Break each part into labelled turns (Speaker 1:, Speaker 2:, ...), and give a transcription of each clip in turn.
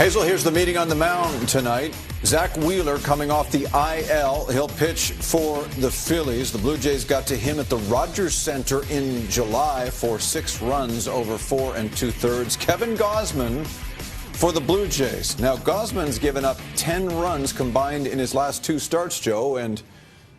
Speaker 1: Hazel, here's the meeting on the mound tonight. Zach Wheeler coming off the IL. He'll pitch for the Phillies. The Blue Jays got to him at the Rogers Center in July for 6 runs over 4 2/3. Kevin Gausman for the Blue Jays. Now, Gausman's given up 10 runs combined in his last 2 starts, Joe, and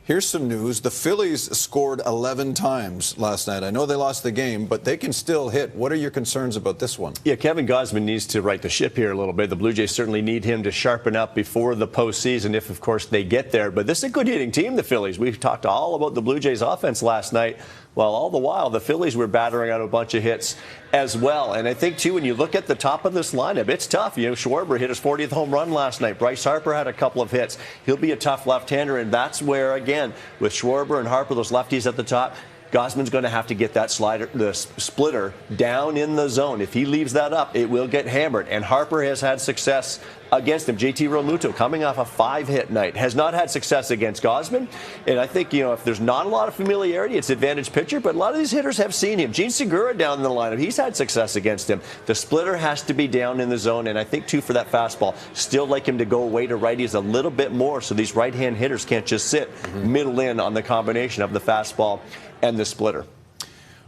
Speaker 1: here's some news. The Phillies scored 11 times last night. I know they lost the game, but they can still hit. What are your concerns about this one?
Speaker 2: Yeah, Kevin Gausman needs to right the ship here a little bit. The Blue Jays certainly need him to sharpen up before the postseason, if, of course, they get there. But this is a good hitting team, the Phillies. We've talked all about the Blue Jays offense last night. Well, all the while, the Phillies were battering out a bunch of hits as well. And I think, too, when you look at the top of this lineup, it's tough. You know, Schwarber hit his 40th home run last night. Bryce Harper had a couple of hits. He'll be a tough left-hander, and that's where, again, with Schwarber and Harper, those lefties at the top, Gausman's going to have to get that slider, the splitter, down in the zone. If he leaves that up, it will get hammered. And Harper has had success against him. JT Realmuto, coming off a 5-hit night, has not had success against Gausman. And I think, you know, if there's not a lot of familiarity, it's advantage pitcher. But a lot of these hitters have seen him. Gene Segura down in the lineup, he's had success against him. The splitter has to be down in the zone. And I think, too, for that fastball, still like him to go away to righties a little bit more so these right-hand hitters can't just sit middle in on the combination of the fastball and the splitter.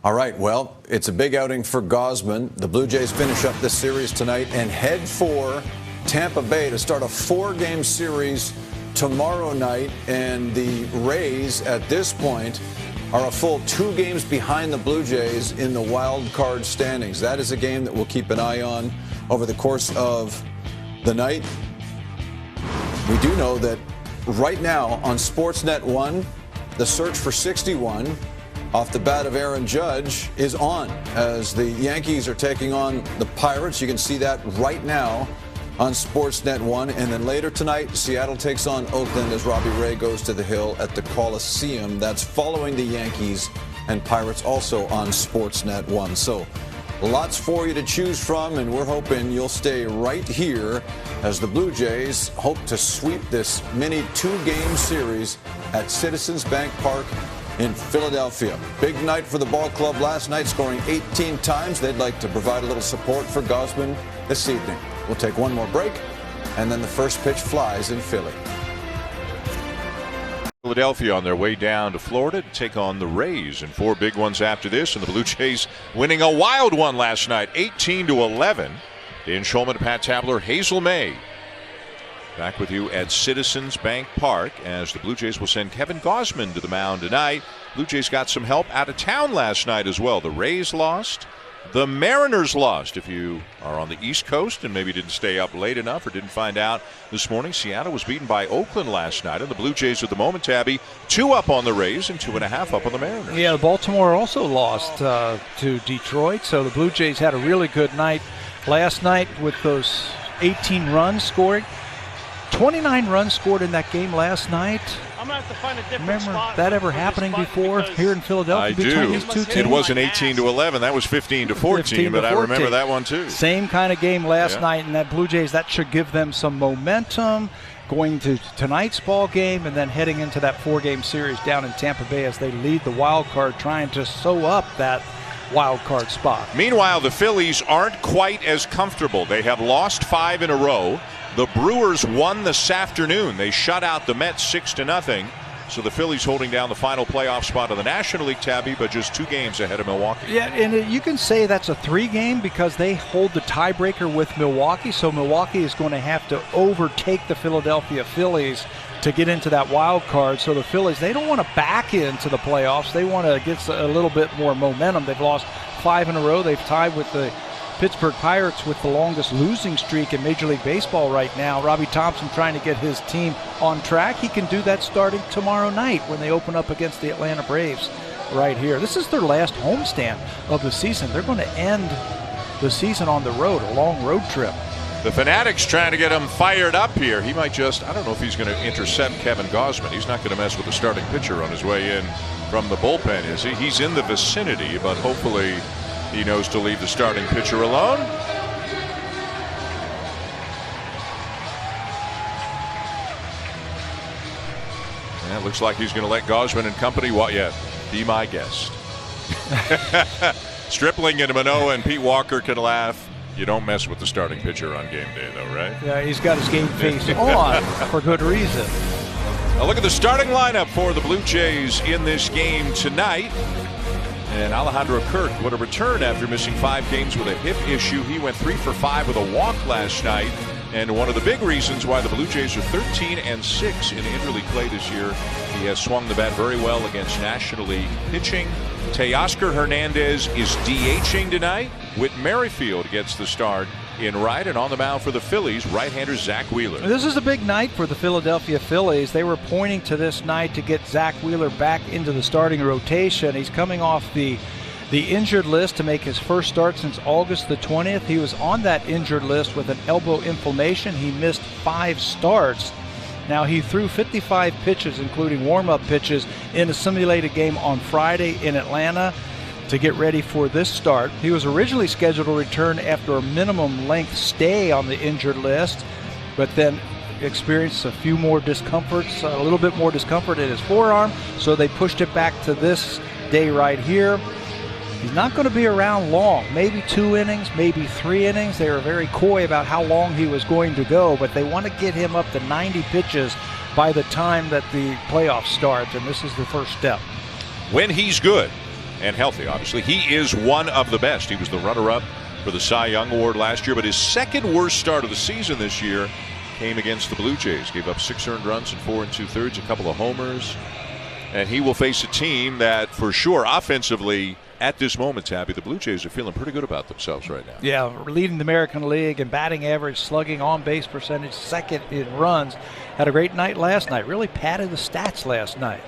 Speaker 1: All right, well, it's a big outing for Gausman. The Blue Jays finish up this series tonight and head for Tampa Bay to start a 4-game series tomorrow night. And the Rays, at this point, are a full 2 games behind the Blue Jays in the wild card standings. That is a game that we'll keep an eye on over the course of the night. We do know that right now on Sportsnet 1, the search for 61 off the bat of Aaron Judge is on as the Yankees are taking on the Pirates. You can see that right now on Sportsnet 1. And then later tonight, Seattle takes on Oakland as Robbie Ray goes to the Hill at the Coliseum. That's following the Yankees and Pirates also on Sportsnet 1. So lots for you to choose from, and we're hoping you'll stay right here as the Blue Jays hope to sweep this mini 2-game series at Citizens Bank Park in Philadelphia. Big night for the ball club last night, scoring 18 times. They'd like to provide a little support for Gausman this evening. We'll take one more break, and then the first pitch flies in Philly.
Speaker 3: Philadelphia on their way down to Florida to take on the Rays, and 4 big ones after this, and the Blue Jays winning a wild one last night, 18-11. Dan Shulman, Pat Tabler, Hazel May. Back with you at Citizens Bank Park as the Blue Jays will send Kevin Gausman to the mound tonight. Blue Jays got some help out of town last night as well. The Rays lost. The Mariners lost. If you are on the East Coast and maybe didn't stay up late enough or didn't find out this morning, Seattle was beaten by Oakland last night. And the Blue Jays at the moment, Tabby, 2 up on the Rays and 2.5 up on the Mariners.
Speaker 4: Yeah, Baltimore also lost to Detroit. So the Blue Jays had a really good night last night with those 18 runs scored. 29 runs scored in that game last night.
Speaker 5: I'm going to have to find a different
Speaker 4: Remember
Speaker 5: spot
Speaker 4: that ever happening before here in Philadelphia
Speaker 3: I
Speaker 4: between
Speaker 3: do.
Speaker 4: these two teams?
Speaker 3: It wasn't 18-11. That was 15-14, but I remember that one too.
Speaker 4: Same kind of game last night, and that Blue Jays, that should give them some momentum going to tonight's ball game and then heading into that 4-game series down in Tampa Bay as they lead the wild card, trying to sew up that wild card spot.
Speaker 3: Meanwhile, the Phillies aren't quite as comfortable. They have lost 5 in a row. The Brewers won this afternoon. They shut out the Mets 6-0. So the Phillies holding down the final playoff spot of the National League, Tabby, but just 2 games ahead of Milwaukee.
Speaker 4: Yeah, and you can say that's a 3-game because they hold the tiebreaker with Milwaukee. So Milwaukee is going to have to overtake the Philadelphia Phillies to get into that wild card. So the Phillies, they don't want to back into the playoffs. They want to get a little bit more momentum. They've lost 5 in a row. They've tied with the Pittsburgh Pirates with the longest losing streak in Major League Baseball right now. Robbie Thompson trying to get his team on track. He can do that starting tomorrow night when they open up against the Atlanta Braves right here. This is their last homestand of the season. They're going to end the season on the road, a long road trip.
Speaker 3: The Fanatics trying to get him fired up here. He might just, I don't know if he's going to intercept Kevin Gausman. He's not going to mess with the starting pitcher on his way in from the bullpen, is he? He's in the vicinity, but hopefully he knows to leave the starting pitcher alone. And it looks like he's going to let Gausman and company, be my guest. Stripling and Manoah and Pete Walker can laugh. You don't mess with the starting pitcher on game day, though, right?
Speaker 4: Yeah, he's got his game face on for good reason.
Speaker 3: Now look at the starting lineup for the Blue Jays in this game tonight. And Alejandro Kirk would have returned after missing 5 games with a hip issue. He went 3 for 5 with a walk last night. And one of the big reasons why the Blue Jays are 13-6 in interleague play this year, he has swung the bat very well against National League pitching. Teoscar Hernandez is DHing tonight. Whit Merrifield gets the start in right, and on the mound for the Phillies, right-hander Zach Wheeler.
Speaker 4: This is a big night for the Philadelphia Phillies. They were pointing to this night to get Zach Wheeler back into the starting rotation. He's coming off the injured list to make his first start since August the 20th. He was on that injured list with an elbow inflammation. He missed 5 starts. Now, he threw 55 pitches, including warm-up pitches, in a simulated game on Friday in Atlanta to get ready for this start. He was originally scheduled to return after a minimum length stay on the injured list, but then experienced a few more discomforts, a little bit more discomfort in his forearm, so they pushed it back to this day right here. He's not going to be around long, maybe 2 innings, maybe 3 innings. They were very coy about how long he was going to go, but they want to get him up to 90 pitches by the time that the playoffs start, and this is the first step.
Speaker 3: When he's good and healthy, obviously, he is one of the best. He was the runner-up for the Cy Young Award last year, but his second worst start of the season this year came against the Blue Jays. Gave up 6 earned runs in 4 2/3, a couple of homers. And he will face a team that, for sure, offensively, at this moment, Tabby, the Blue Jays are feeling pretty good about themselves right now.
Speaker 4: Yeah, leading the American League in batting average, slugging, on-base percentage, second in runs. Had a great night last night. Really padded the stats last night.